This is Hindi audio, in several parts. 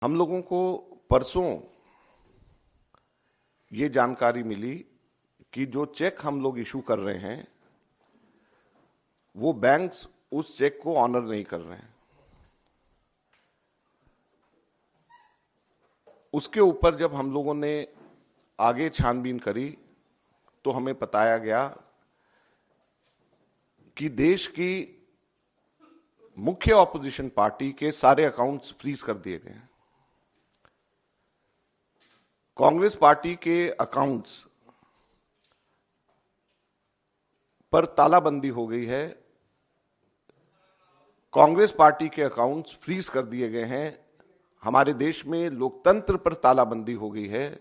हम लोगों को परसों ये जानकारी मिली कि जो चेक हम लोग इशू कर रहे हैं वो बैंक्स उस चेक को ऑनर नहीं कर रहे हैं। उसके ऊपर जब हम लोगों ने आगे छानबीन करी तो हमें बताया गया कि देश की मुख्य ऑपोजिशन पार्टी के सारे अकाउंट्स फ्रीज कर दिए गए हैं। कांग्रेस पार्टी के अकाउंट्स पर तालाबंदी हो गई है। कांग्रेस पार्टी के अकाउंट्स फ्रीज कर दिए गए हैं। हमारे देश में लोकतंत्र पर तालाबंदी हो गई है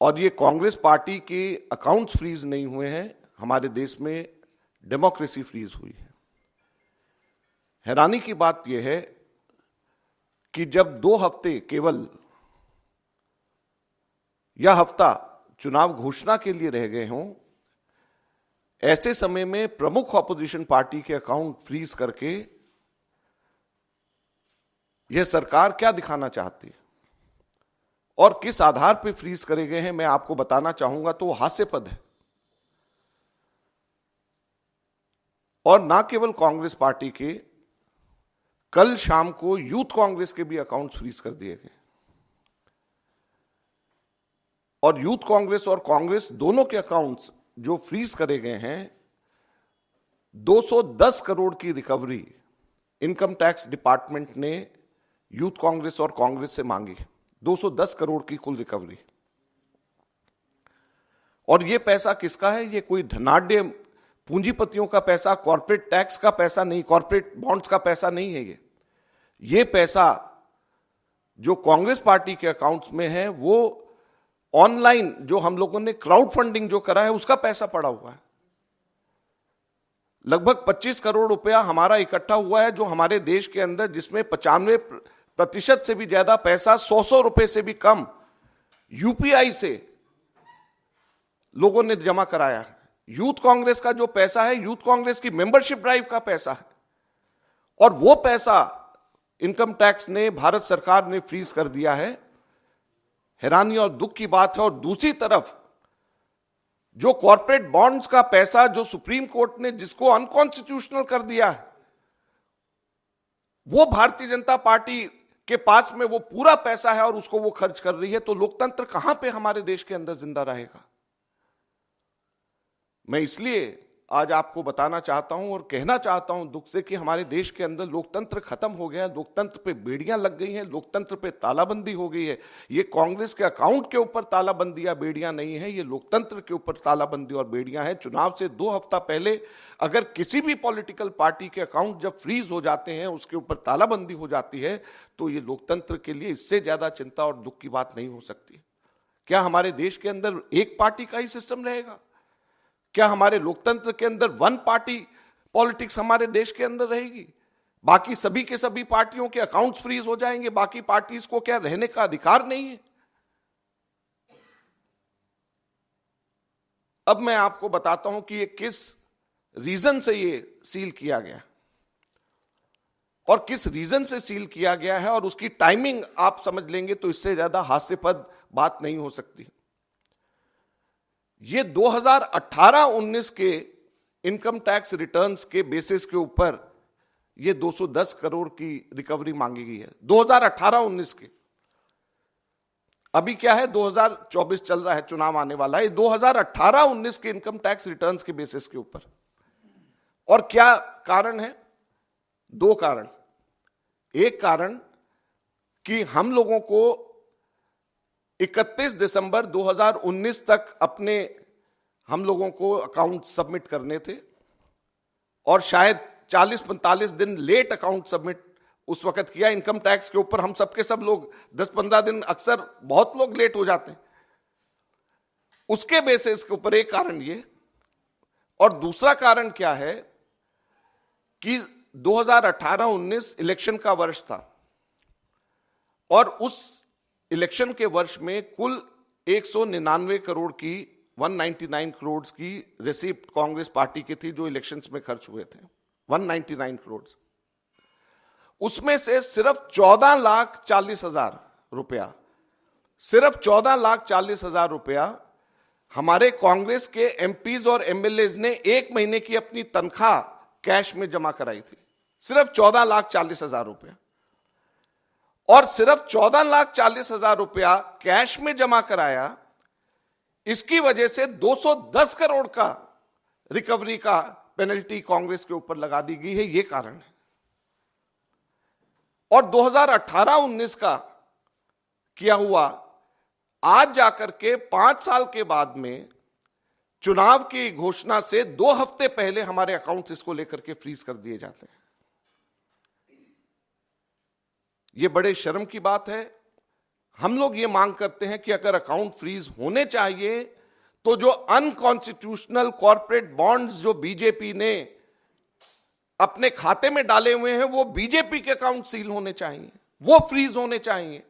और ये कांग्रेस पार्टी के अकाउंट्स फ्रीज नहीं हुए हैं, हमारे देश में डेमोक्रेसी फ्रीज हुई है। हैरानी की बात यह है कि जब 2 हफ्ते केवल यह हफ्ता चुनाव घोषणा के लिए रह गए हों, ऐसे समय में प्रमुख ऑपोजिशन पार्टी के अकाउंट फ्रीज करके यह सरकार क्या दिखाना चाहती है और किस आधार पर फ्रीज करे गए हैं, मैं आपको बताना चाहूंगा तो हास्यास्पद है। और ना केवल कांग्रेस पार्टी के, कल शाम को यूथ कांग्रेस के भी अकाउंट्स फ्रीज कर दिए गए और यूथ कांग्रेस और कांग्रेस दोनों के अकाउंट्स जो फ्रीज करे गए हैं, 210 करोड़ की रिकवरी इनकम टैक्स डिपार्टमेंट ने यूथ कांग्रेस और कांग्रेस से मांगी। 210 करोड़ की कुल रिकवरी। और यह पैसा किसका है? यह कोई धनाढ्य पूंजीपतियों का पैसा, कॉर्पोरेट टैक्स का पैसा नहीं, कॉर्पोरेट बॉन्ड्स का पैसा नहीं है। यह पैसा जो कांग्रेस पार्टी के अकाउंट्स में है वो ऑनलाइन जो हम लोगों ने क्राउड फंडिंग जो करा है उसका पैसा पड़ा हुआ है। लगभग 25 करोड़ रुपया हमारा इकट्ठा हुआ है जो हमारे देश के अंदर, जिसमें 95% से भी ज्यादा पैसा 100 रुपए से भी कम यूपीआई से लोगों ने जमा कराया है। यूथ कांग्रेस का जो पैसा है, यूथ कांग्रेस की मेंबरशिप ड्राइव का पैसा है और वो पैसा इनकम टैक्स ने, भारत सरकार ने फ्रीज कर दिया है। हैरानी और दुख की बात है। और दूसरी तरफ जो कॉर्पोरेट बॉन्ड्स का पैसा जो सुप्रीम कोर्ट ने जिसको अनकॉन्स्टिट्यूशनल कर दिया है, वो भारतीय जनता पार्टी के पास में वो पूरा पैसा है और उसको वो खर्च कर रही है। तो लोकतंत्र कहां पे हमारे देश के अंदर जिंदा रहेगा? मैं इसलिए आज आपको बताना चाहता हूं और कहना चाहता हूं दुख से कि हमारे देश के अंदर लोकतंत्र खत्म हो गया है। लोकतंत्र पे बेड़ियां लग गई हैं, लोकतंत्र पे तालाबंदी हो गई है। ये कांग्रेस के अकाउंट के ऊपर तालाबंदी या बेड़ियां नहीं है, ये लोकतंत्र के ऊपर तालाबंदी और बेड़ियां हैं। चुनाव से 2 हफ्ता पहले अगर किसी भी पॉलिटिकल पार्टी के अकाउंट जब फ्रीज हो जाते हैं, उसके ऊपर तालाबंदी हो जाती है, तो ये लोकतंत्र के लिए इससे ज्यादा चिंता और दुख की बात नहीं हो सकती। क्या हमारे देश के अंदर एक पार्टी का ही सिस्टम रहेगा? क्या हमारे लोकतंत्र के अंदर वन पार्टी पॉलिटिक्स हमारे देश के अंदर रहेगी? बाकी सभी के सभी पार्टियों के अकाउंट्स फ्रीज हो जाएंगे? बाकी पार्टीज को क्या रहने का अधिकार नहीं है? अब मैं आपको बताता हूं कि ये किस रीजन से ये सील किया गया और किस रीजन से सील किया गया है, और उसकी टाइमिंग आप समझ लेंगे तो इससे ज्यादा हास्यास्पद बात नहीं हो सकती। ये 2018-19 के इनकम टैक्स रिटर्न्स के बेसिस के ऊपर ये 210 करोड़ की रिकवरी मांगी गई है। 2018-19 के, अभी क्या है 2024 चल रहा है, चुनाव आने वाला है। 2018-19 के इनकम टैक्स रिटर्न्स के बेसिस के ऊपर। और क्या कारण है? 2 कारण। एक कारण कि हम लोगों को 31 दिसंबर 2019 तक अपने हम लोगों को अकाउंट सबमिट करने थे और शायद 40-45 दिन लेट अकाउंट सबमिट उस वक्त किया। इनकम टैक्स के ऊपर हम सबके सब लोग 10-15 दिन, अक्सर बहुत लोग लेट हो जाते हैं। उसके बेसिस के ऊपर एक कारण ये। और दूसरा कारण क्या है कि 2018-19 इलेक्शन का वर्ष था और उस इलेक्शन के वर्ष में कुल 199 करोड़ की 199 करोड़ की रिसीप्ट कांग्रेस पार्टी की थी जो इलेक्शंस में खर्च हुए थे। 199 करोड़। उसमें से सिर्फ 14,40,000 रुपया, सिर्फ 14,40,000 रुपया हमारे कांग्रेस के एमपीज और एमएलएज ने एक महीने की अपनी तनख्वाह कैश में जमा कराई थी। सिर्फ 14,40,000 रुपया, और सिर्फ 14,40,000 रुपया कैश में जमा कराया। इसकी वजह से 210 करोड़ का रिकवरी का पेनल्टी कांग्रेस के ऊपर लगा दी गई है, यह कारण है। और 2018-19 का किया हुआ आज जाकर के 5 साल के बाद में चुनाव की घोषणा से 2 हफ्ते पहले हमारे अकाउंट्स इसको लेकर के फ्रीज कर दिए जाते हैं। यह बड़े शर्म की बात है। हम लोग ये मांग करते हैं कि अगर अकाउंट फ्रीज होने चाहिए तो जो अनकॉन्स्टिट्यूशनल कॉर्पोरेट बॉन्ड्स जो बीजेपी ने अपने खाते में डाले हुए हैं वो बीजेपी के अकाउंट सील होने चाहिए, वो फ्रीज होने चाहिए,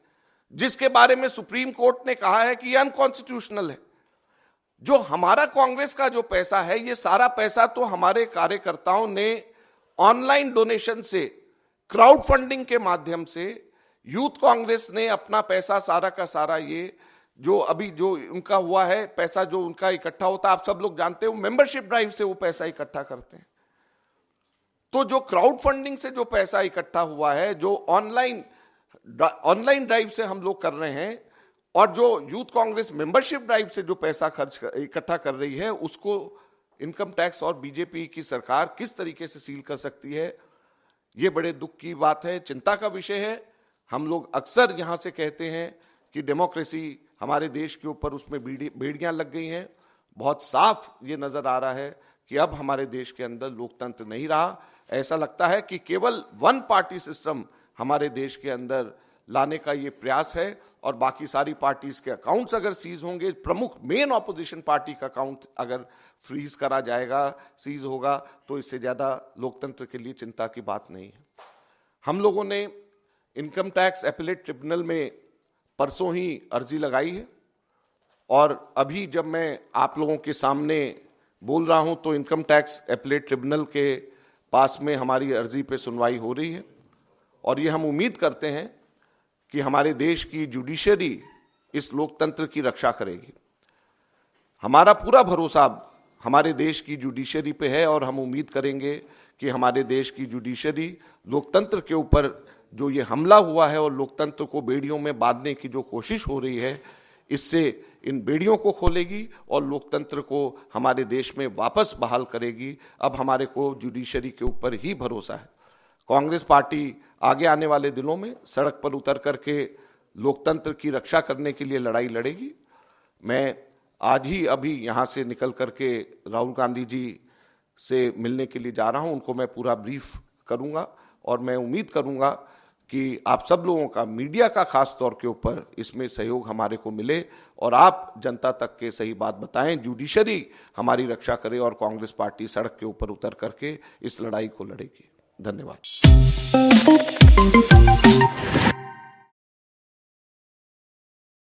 जिसके बारे में सुप्रीम कोर्ट ने कहा है कि ये अनकॉन्स्टिट्यूशनल है। जो हमारा कांग्रेस का जो पैसा है, ये सारा पैसा तो हमारे कार्यकर्ताओं ने ऑनलाइन डोनेशन से, क्राउड फंडिंग के माध्यम से, यूथ कांग्रेस ने अपना पैसा सारा का सारा, ये जो अभी जो उनका हुआ है पैसा जो उनका इकट्ठा होता है, आप सब लोग जानते हो, मेंबरशिप ड्राइव से वो पैसा इकट्ठा करते हैं। तो जो क्राउड फंडिंग से जो पैसा इकट्ठा हुआ है, जो ऑनलाइन ड्राइव से हम लोग कर रहे हैं, और जो यूथ कांग्रेस मेंबरशिप ड्राइव से जो पैसा इकट्ठा कर रही है, उसको इनकम टैक्स और बीजेपी की सरकार किस तरीके से सील कर सकती है, ये बड़े दुख की बात है, चिंता का विषय है। हम लोग अक्सर यहां से कहते हैं कि डेमोक्रेसी हमारे देश के ऊपर उसमें बेड़ियां लग गई हैं। बहुत साफ ये नजर आ रहा है कि अब हमारे देश के अंदर लोकतंत्र नहीं रहा। ऐसा लगता है कि केवल वन पार्टी सिस्टम हमारे देश के अंदर लाने का ये प्रयास है, और बाकी सारी पार्टीज के अकाउंट्स अगर सीज होंगे, प्रमुख मेन ऑपोजिशन पार्टी का अकाउंट अगर फ्रीज करा जाएगा, सीज होगा, तो इससे ज्यादा लोकतंत्र के लिए चिंता की बात नहीं है। हम लोगों ने इनकम टैक्स एपेलेट ट्रिब्यूनल में परसों ही अर्जी लगाई है, और अभी जब मैं आप लोगों के सामने बोल रहा हूं तो इनकम टैक्स एपेलेट ट्रिब्यूनल के पास में हमारी अर्जी पे सुनवाई हो रही है, और ये हम उम्मीद करते हैं कि हमारे देश की जुडिशरी इस लोकतंत्र की रक्षा करेगी। हमारा पूरा भरोसा हमारे देश की जुडिशरी पे है, और हम उम्मीद करेंगे कि हमारे देश की जुडिशरी लोकतंत्र के ऊपर जो ये हमला हुआ है और लोकतंत्र को बेड़ियों में बांधने की जो कोशिश हो रही है, इससे इन बेड़ियों को खोलेगी और लोकतंत्र को हमारे देश में वापस बहाल करेगी। अब हमारे को जुडिशरी के ऊपर ही भरोसा है। कांग्रेस पार्टी आगे आने वाले दिनों में सड़क पर उतर करके लोकतंत्र की रक्षा करने के लिए लड़ाई लड़ेगी। मैं आज ही अभी यहाँ से निकल करके राहुल गांधी जी से मिलने के लिए जा रहा हूँ, उनको मैं पूरा ब्रीफ करूँगा, और मैं उम्मीद करूँगा कि आप सब लोगों का, मीडिया का खास तौर के ऊपर इसमें सहयोग हमारे को मिले, और आप जनता तक के सही बात बताएं, जुडिशरी हमारी रक्षा करे, और कांग्रेस पार्टी सड़क के ऊपर उतर करके इस लड़ाई को लड़ेगी। धन्यवाद।